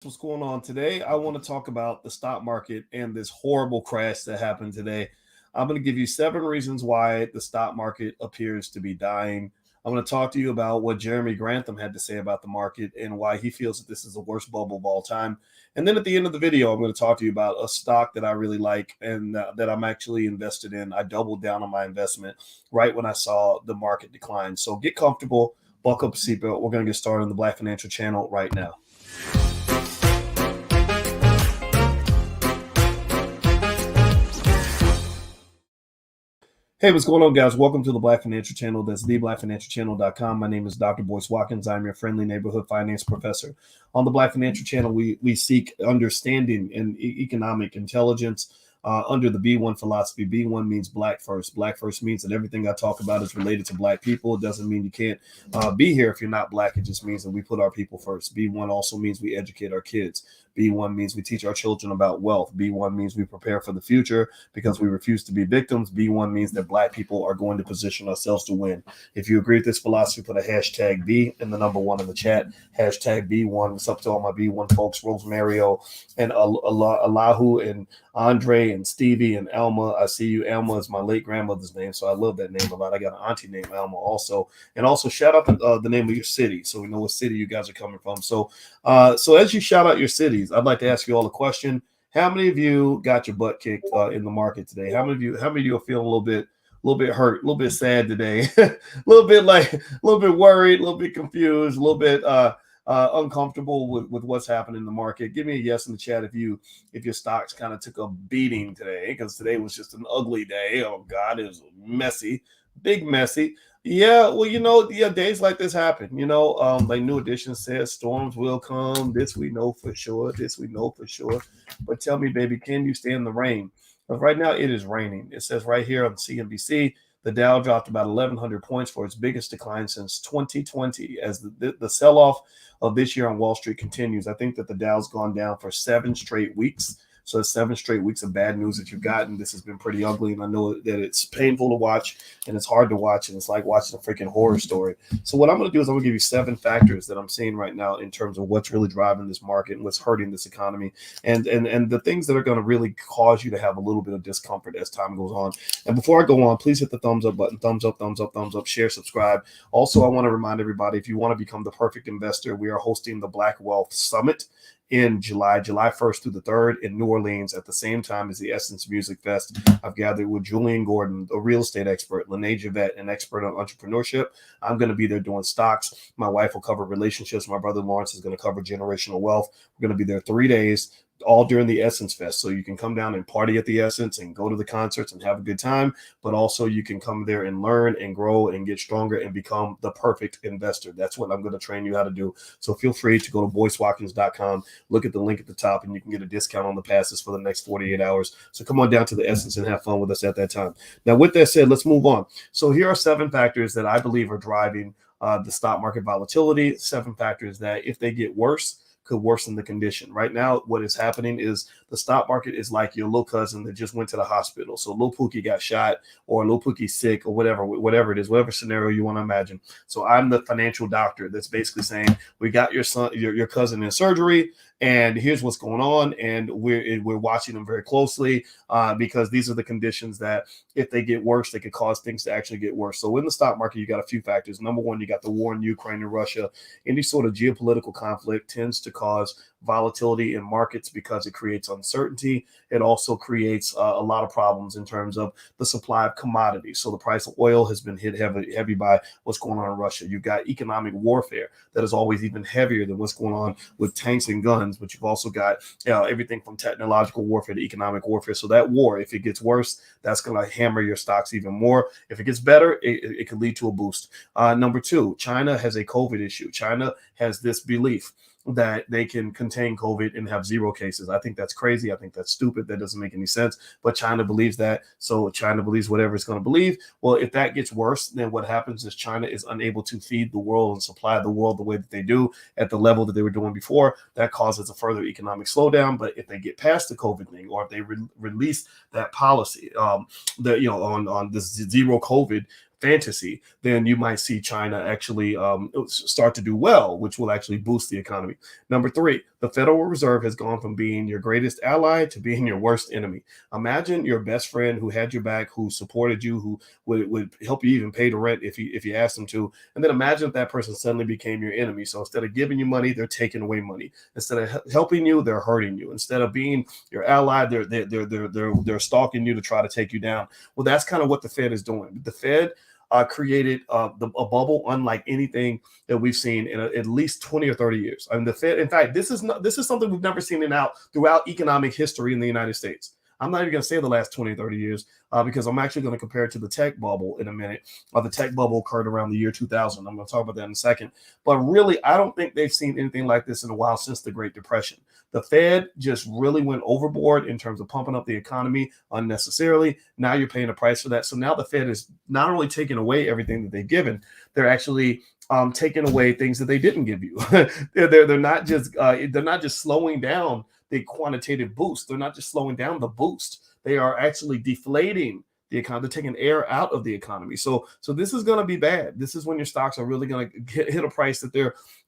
What's going on today? I want to talk about the stock market and this horrible crash that happened today. I'm going to give you 7 reasons why the stock market appears to be dying. I'm going to talk to you about what Jeremy Grantham had to say about the market and why he feels that this is the worst bubble of all time. And then at the end of the video, I'm going to talk to you about a stock that I really like and that I'm actually invested in. I doubled down on my investment right when I saw the market decline. So get comfortable, buckle up a seatbelt. We're going to get started on the Black Financial Channel right now. Hey, what's going on, guys? Welcome to the Black Financial Channel. That's theblackfinancialchannel.com. My name is Dr. Boyce Watkins. I'm your friendly neighborhood finance professor. On the Black Financial Channel, we seek understanding and economic intelligence under the B1 philosophy. B1 means black first. Black first means that everything I talk about is related to black people. It doesn't mean you can't be here if you're not black. It just means that we put our people first. B1 also means we educate our kids. B1 means we teach our children about wealth. B1 means we prepare for the future because we refuse to be victims. B1 means that black people are going to position ourselves to win. If you agree with this philosophy, put a hashtag B and the number 1 in the chat. Hashtag B1. What's up to all my B1 folks? Rosemario and Allahu and Andre and Stevie and Elma. I see you. Elma is my late grandmother's name, so I love that name a lot. I got an auntie named Elma also. And also shout out the name of your city so we know what city you guys are coming from. So as you shout out your cities, I'd like to ask you all a question. How many of you got your butt kicked in the market today? How many of you are feeling a little bit hurt, a little bit sad today, a little bit worried, a little bit confused, a little bit uncomfortable with what's happening in the market? Give me a yes in the chat if your stocks kind of took a beating today, because today was just an ugly day. Oh God, it was messy, big messy. Yeah, well, days like this happen. Like New Edition says, storms will come. This we know for sure. This we know for sure. But tell me, baby, can you stand the rain? Because right now it is raining. It says right here on CNBC, the Dow dropped about 1,100 points for its biggest decline since 2020 as the sell-off of this year on Wall Street continues. I think that the Dow's gone down for 7 straight weeks. So it's 7 straight weeks of bad news that you've gotten. This has been pretty ugly, and I know that it's painful to watch, and it's hard to watch, and it's like watching a freaking horror story. So what I'm going to do is I'm going to give you 7 factors that I'm seeing right now in terms of what's really driving this market and what's hurting this economy, and the things that are going to really cause you to have a little bit of discomfort as time goes on. And before I go on, please hit the thumbs up button. Thumbs up, thumbs up, thumbs up, share, subscribe. Also, I want to remind everybody, if you want to become the perfect investor, we are hosting the Black Wealth Summit in July 1st through the 3rd in New Orleans at the same time as the Essence Music Fest. I've gathered with Julian Gordon, a real estate expert, Lene Javette, an expert on entrepreneurship. I'm going to be there doing stocks. My wife will cover relationships. My brother Lawrence is going to cover generational wealth. We're going to be there 3 days, all during the Essence Fest. So you can come down and party at the Essence and go to the concerts and have a good time, but also you can come there and learn and grow and get stronger and become the perfect investor. That's what I'm going to train you how to do. So feel free to go to boycewatkins.com, look at the link at the top, and you can get a discount on the passes for the next 48 hours. So come on down to the Essence and have fun with us at that time. Now, with that said, let's move on. So here are 7 factors that I believe are driving the stock market volatility, 7 factors that if they get worse, could worsen the condition. Right now, what is happening is the stock market is like your little cousin that just went to the hospital. So little Pookie got shot, or little Pookie's sick, or whatever it is, whatever scenario you want to imagine. So I'm the financial doctor that's basically saying, we got your son, your cousin in surgery, and here's what's going on, and we're watching them very closely because these are the conditions that if they get worse, they could cause things to actually get worse. So in the stock market, you got a few factors. Number 1, you got the war in Ukraine and Russia. Any sort of geopolitical conflict tends to cause volatility in markets because it creates uncertainty. It also creates a lot of problems in terms of the supply of commodities. So the price of oil has been hit heavy by what's going on in Russia. You've got economic warfare that is always even heavier than what's going on with tanks and guns, but you've also got everything from technological warfare to economic warfare. So that war, if it gets worse, that's going to hammer your stocks even more. If it gets better, it could lead to a boost. Number 2, China has a COVID issue. China has this belief that they can contain COVID and have 0 cases. I think that's crazy. I think that's stupid. That doesn't make any sense. But China believes that. So China believes whatever it's going to believe. Well, if that gets worse, then what happens is China is unable to feed the world and supply the world the way that they do at the level that they were doing before. That causes a further economic slowdown. But if they get past the COVID thing, or if they release that policy, on this 0 COVID fantasy, then you might see China actually start to do well, which will actually boost the economy. Number three, the Federal Reserve has gone from being your greatest ally to being your worst enemy. Imagine your best friend who had your back, who supported you, who would help you even pay the rent if you asked them to. And then imagine if that person suddenly became your enemy. So instead of giving you money, they're taking away money. Instead of helping you, they're hurting you. Instead of being your ally, they're stalking you to try to take you down. Well, that's kind of what the Fed is doing. The Fed created a bubble unlike anything that we've seen in at least 20 or 30 years. I mean, the Fed, in fact, this is something we've never seen throughout economic history in the United States. I'm not even going to say the last 20, 30 years because I'm actually going to compare it to the tech bubble in a minute. The tech bubble occurred around the year 2000. I'm going to talk about that in a second. But really, I don't think they've seen anything like this in a while since the Great Depression. The Fed just really went overboard in terms of pumping up the economy unnecessarily. Now you're paying a price for that. So now the Fed is not only taking away everything that they've given, they're actually taking away things that they didn't give you. they're not just slowing down the quantitative boost. They're not just slowing down the boost. They are actually deflating the economy. They're taking air out of the economy. So this is going to be bad. This is when your stocks are really going to hit a price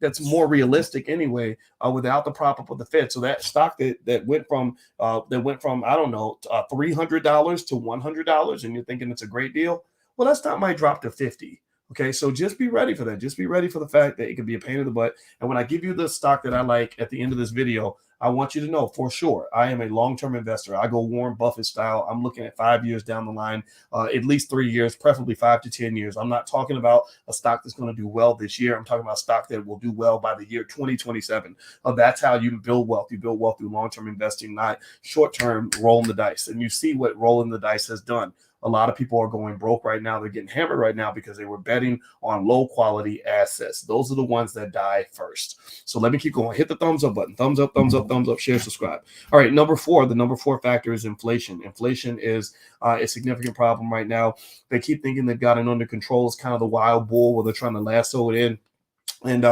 that's more realistic anyway, without the prop up of the Fed. So that stock that went from I don't know $300 to $100, and you're thinking it's a great deal. Well, that stock might drop to 50. Okay, so just be ready for that. Just be ready for the fact that it could be a pain in the butt. And when I give you the stock that I like at the end of this video, I want you to know for sure I am a long-term investor. I go Warren Buffett style. I'm looking at 5 years down the line, at least 3 years, preferably 5 to 10 years. I'm not talking about a stock that's going to do well this year. I'm talking about a stock that will do well by the year 2027. That's how you build wealth. You build wealth through long-term investing, not short-term rolling the dice. And you see what rolling the dice has done. A lot of people are going broke right now. They're getting hammered right now because they were betting on low quality assets. Those are the ones that die first. So let me keep going. Hit the thumbs up button. Thumbs up, thumbs up, thumbs up, share, subscribe. All right, number four, the number four factor is inflation. Inflation is a significant problem right now. They keep thinking they've got it under control. It's kind of the wild bull where they're trying to lasso it in. And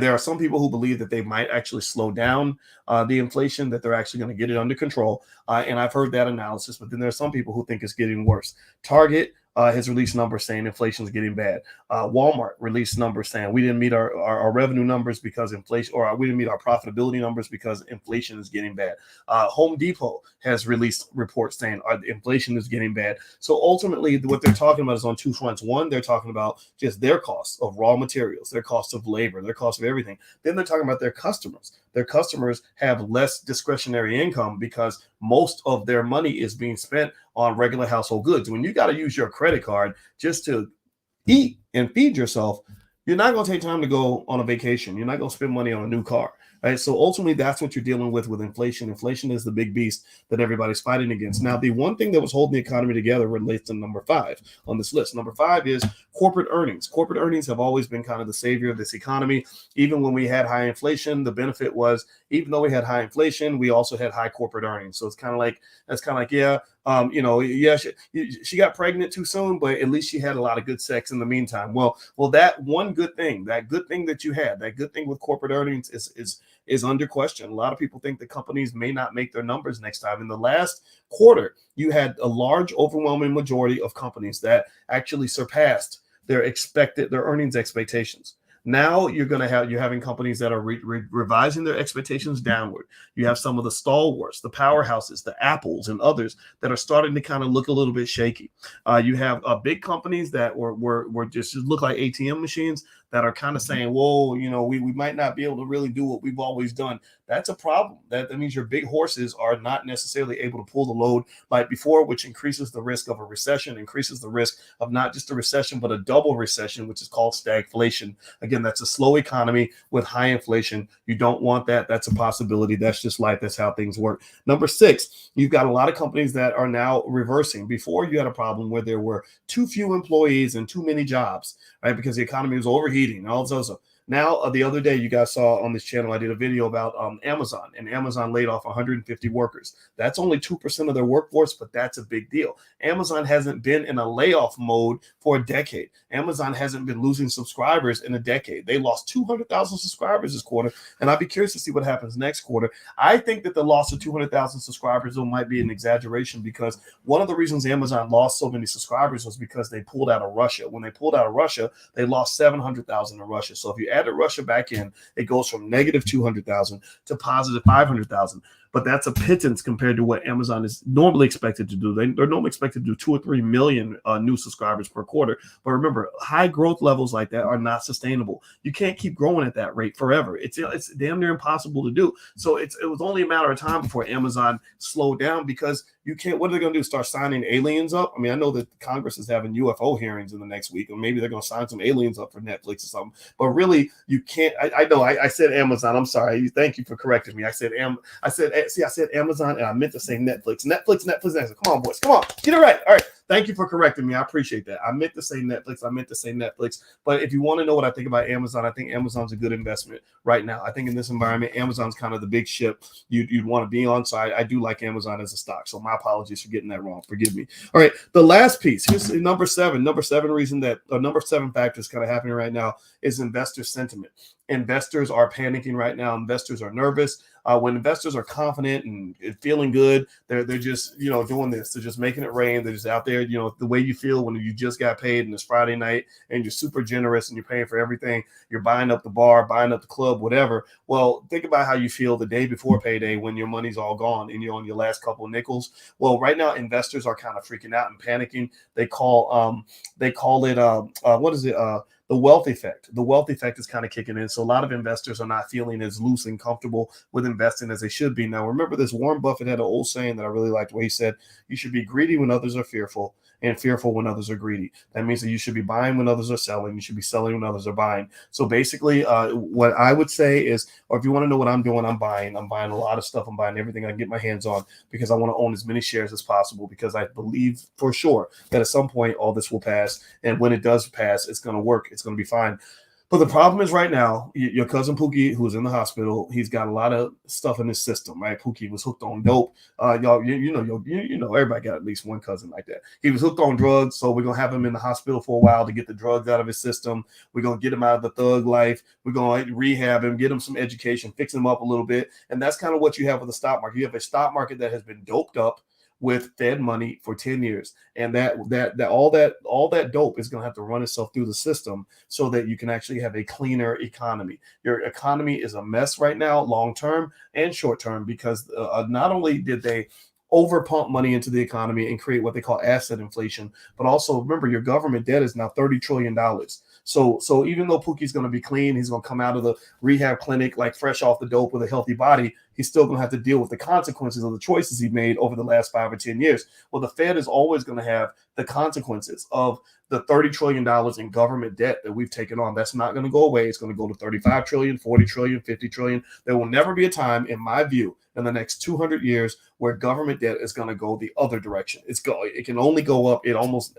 there are some people who believe that they might actually slow down the inflation, that they're actually going to get it under control. And I've heard that analysis, but then there are some people who think it's getting worse. Target has released numbers saying inflation is getting bad. Walmart released numbers saying we didn't meet our revenue numbers because inflation, or we didn't meet our profitability numbers because inflation is getting bad. Home Depot has released reports saying inflation is getting bad. So ultimately, what they're talking about is on two fronts. One, they're talking about just their costs of raw materials, their cost of labor, their cost of everything. Then they're talking about their customers. Their customers have less discretionary income because most of their money is being spent on regular household goods. When you got to use your credit card just to eat and feed yourself, you're not going to take time to go on a vacation. You're not going to spend money on a new car. Right. So ultimately, that's what you're dealing with inflation. Inflation is the big beast that everybody's fighting against. Now, the one thing that was holding the economy together relates to number 5 on this list. Number 5 is corporate earnings. Corporate earnings have always been kind of the savior of this economy. Even when we had high inflation, the benefit was, even though we had high inflation, we also had high corporate earnings. So it's kind of like, she got pregnant too soon, but at least she had a lot of good sex in the meantime. Well, that one good thing, that good thing that you had, that good thing with corporate earnings is under question. A lot of people think the companies may not make their numbers next time. In the last quarter, you had a large, overwhelming majority of companies that actually surpassed their earnings expectations. Now you're having companies that are revising their expectations downward. You have some of the stalwarts, the powerhouses, the Apples and others that are starting to kind of look a little bit shaky. You have big companies that were just look like ATM machines that are kind of saying, whoa, we might not be able to really do what we've always done. That's a problem. That means your big horses are not necessarily able to pull the load like before, which increases the risk of a recession, increases the risk of not just a recession, but a double recession, which is called stagflation. Again, that's a slow economy with high inflation. You don't want that. That's a possibility. That's just life. That's how things work. Number 6, you've got a lot of companies that are now reversing. Before, you had a problem where there were too few employees and too many jobs, right? Because the economy was overheating and all this other stuff. Now, the other day, you guys saw on this channel, I did a video about Amazon, and Amazon laid off 150 workers. That's only 2% of their workforce, but that's a big deal. Amazon hasn't been in a layoff mode for a decade. Amazon hasn't been losing subscribers in a decade. They lost 200,000 subscribers this quarter, and I'd be curious to see what happens next quarter. I think that the loss of 200,000 subscribers might be an exaggeration, because one of the reasons Amazon lost so many subscribers was because they pulled out of Russia. When they pulled out of Russia, they lost 700,000 in Russia. So if you added Russia back in, it goes from negative 200,000 to positive 500,000. But that's a pittance compared to what Amazon is normally expected to do. They're normally expected to do 2 or 3 million new subscribers per quarter. But remember, high growth levels like that are not sustainable. You can't keep growing at that rate forever. It's damn near impossible to do. So it was only a matter of time before Amazon slowed down, because you can't. What are they going to do? Start signing aliens up? I mean, I know that Congress is having UFO hearings in the next week, or maybe they're going to sign some aliens up for Netflix or something. But really, you can't. I know. I said Amazon. I'm sorry. Thank you for correcting me. I said Amazon, and I meant to say Netflix. Netflix. Come on, boys. Come on. Get it right. All right. Thank you for correcting me. I appreciate that. I meant to say Netflix. But if you want to know what I think about Amazon, I think Amazon's a good investment right now. I think in this environment, Amazon's kind of the big ship you'd want to be on. So I do like Amazon as a stock. So my apologies for getting that wrong. Forgive me. All right. The last piece, here's number 7. Number 7 reason that number 7 factors kind of happening right now is investor sentiment. Investors are panicking right now. Investors are nervous. When investors are confident and feeling good, they're just doing this. They're just making it rain. They're just out there. The way you feel when you just got paid and it's Friday night and you're super generous and you're paying for everything. You're buying up the bar, buying up the club, whatever. Well, think about how you feel the day before payday when your money's all gone and you're on your last couple of nickels. Well, right now investors are kind of freaking out and panicking. They call it the wealth effect. The wealth effect is kind of kicking in. So a lot of investors are not feeling as loose and comfortable with investing as they should be. Now, remember this, Warren Buffett had an old saying that I really liked, where he said, you should be greedy when others are fearful and fearful when others are greedy. That means that you should be buying when others are selling. You should be selling when others are buying. So basically, what I would say is, or if you want to know what I'm doing, I'm buying a lot of stuff. I'm buying everything I can get my hands on, because I want to own as many shares as possible, because I believe for sure that at some point all this will pass. And when it does pass, it's going to work. It's going to be fine. But the problem is right now, your cousin Pookie, who's in the hospital, he's got a lot of stuff in his system, right? Pookie was hooked on dope. Y'all, you know, everybody got at least one cousin like that. He was hooked on drugs, so we're gonna have him in the hospital for a while to get the drugs out of his system. We're gonna get him out of the thug life. We're gonna rehab him, get him some education, fix him up a little bit, and that's kind of what you have with the stock market. You have a stock market that has been doped up with Fed money for 10 years. And that all that dope is going to have to run itself through the system so that you can actually have a cleaner economy. Your economy is a mess right now, long term and short term, because not only did they overpump money into the economy and create what they call asset inflation, but also remember, your government debt is now $30 trillion. So even though Pookie's going to be clean, he's going to come out of the rehab clinic like fresh off the dope with a healthy body, he's still going to have to deal with the consequences of the choices he made over the last 5 or 10 years. Well, the Fed is always going to have the consequences of the $30 trillion in government debt that we've taken on. That's not going to go away. It's going to go to 35 trillion, 40 trillion, 50 trillion. There will never be a time, in my view, in the next 200 years where government debt is going to go the other direction. It can only go up.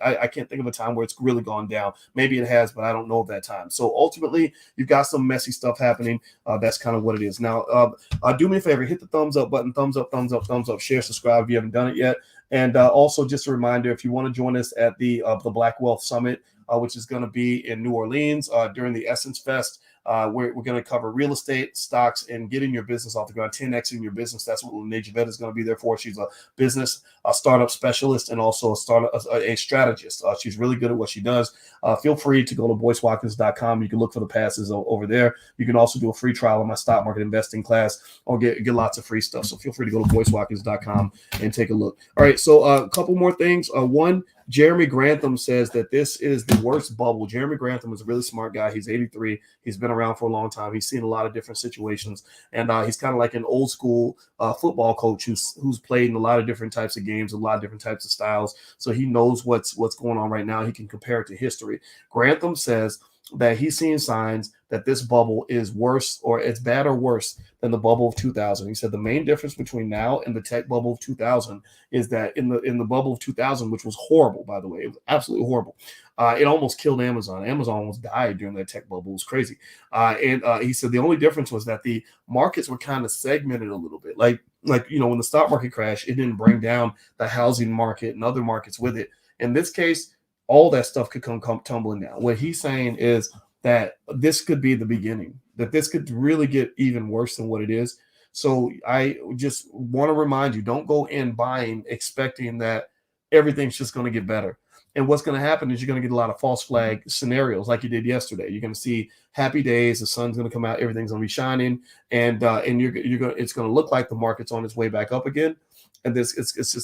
I can't think of a time where it's really gone down. Maybe it has, but I don't know of that time. So ultimately, you've got some messy stuff happening. That's kind of what it is. Now, do me a favor, hit the thumbs up button, thumbs up, share, subscribe if you haven't done it yet. And also just a reminder, if you want to join us at the Black Wealth Summit, which is going to be in New Orleans during the Essence Fest, we're going to cover real estate, stocks, and getting your business off the ground, 10x in your business. That's what Lene Javette is going to be there for. She's a startup specialist and also a strategist. She's really good at what she does. Feel free to go to boycewatkins.com. You can look for the passes over there. You can also do a free trial of my stock market investing class or get lots of free stuff. So feel free to go to boycewatkins.com and take a look. All right, so a couple more things. One, Jeremy Grantham says that this is the worst bubble. Jeremy Grantham is a really smart guy. He's 83. He's been around for a long time. He's seen a lot of different situations, and he's kind of like an old school football coach who's played in a lot of different types of games, a lot of different types of styles. So he knows what's going on right now. He can compare it to history. Grantham says that he's seeing signs that this bubble is worse, or it's bad or worse than the bubble of 2000. He said the main difference between now and the tech bubble of 2000 is that in the bubble of 2000, which was horrible, by the way, it was absolutely horrible. It almost killed Amazon. Amazon almost died during that tech bubble. It was crazy. And he said the only difference was that the markets were kind of segmented a little bit. Like when the stock market crashed, it didn't bring down the housing market and other markets with it. In this case, all that stuff could come tumbling down. What he's saying is that this could be the beginning, that this could really get even worse than what it is. So I just want to remind you, don't go in buying expecting that everything's just going to get better. And what's going to happen is you're going to get a lot of false flag scenarios like you did yesterday. You're going to see happy days, the sun's going to come out, everything's going to be shining, and it's going to look like the market's on its way back up again. And it's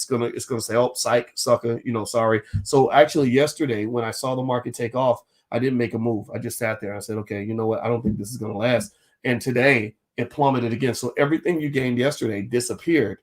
going to say, oh, psych, sucker, sorry. So actually yesterday when I saw the market take off, I didn't make a move. I just sat there. I said, okay, you know what? I don't think this is going to last. And today it plummeted again. So everything you gained yesterday disappeared,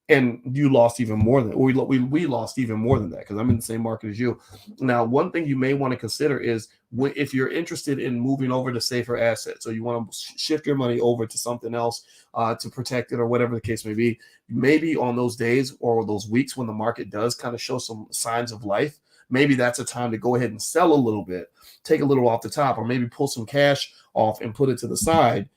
and you lost even more than, or we lost even more than that, because I'm in the same market as you. Now, one thing you may want to consider is if you're interested in moving over to safer assets, so you want to shift your money over to something else to protect it or whatever the case may be, maybe on those days or those weeks when the market does kind of show some signs of life, maybe that's a time to go ahead and sell a little bit, take a little off the top, or maybe pull some cash off and put it to the side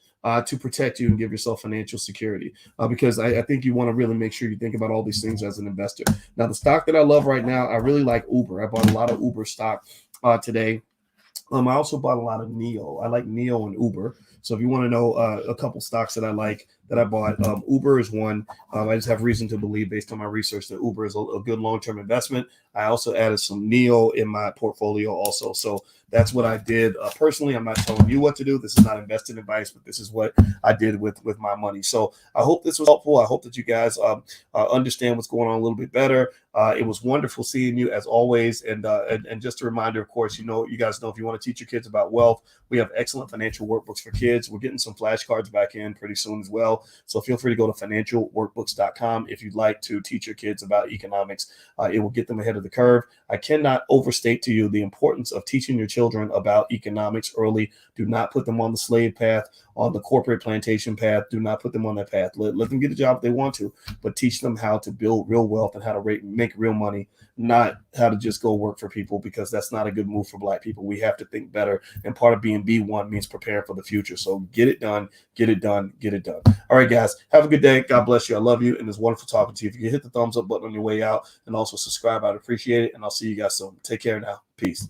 to protect you and give yourself financial security. Because I think you want to really make sure you think about all these things as an investor. Now, the stock that I love right now, I really like Uber. I bought a lot of Uber stock today. I also bought a lot of NEO. I like NEO and Uber. So if you want to know a couple stocks that I like that I bought, Uber is one. I just have reason to believe based on my research that Uber is a good long-term investment. I also added some NEO in my portfolio also. So that's what I did personally. I'm not telling you what to do. This is not investing advice, but this is what I did with my money. So I hope this was helpful. I hope that you guys understand what's going on a little bit better. It was wonderful seeing you as always. And just a reminder, of course, you guys know if you want to teach your kids about wealth, we have excellent financial workbooks for kids. We're getting some flashcards back in pretty soon as well. So feel free to go to financialworkbooks.com if you'd like to teach your kids about economics. It will get them ahead of the curve. I cannot overstate to you the importance of teaching your children about economics early. Do not put them on the slave path, on the corporate plantation path. Do not put them on that path. Let them get a job if they want to, but teach them how to build real wealth and how to make real money, not how to just go work for people, because that's not a good move for Black people. We have to think better. And part of being B1 means preparing for the future. So get it done, get it done, get it done. All right, guys, have a good day. God bless you. I love you. And it's wonderful talking to you. If you can hit the thumbs up button on your way out and also subscribe, I'd appreciate it. And I'll see you guys soon. Take care now. Peace.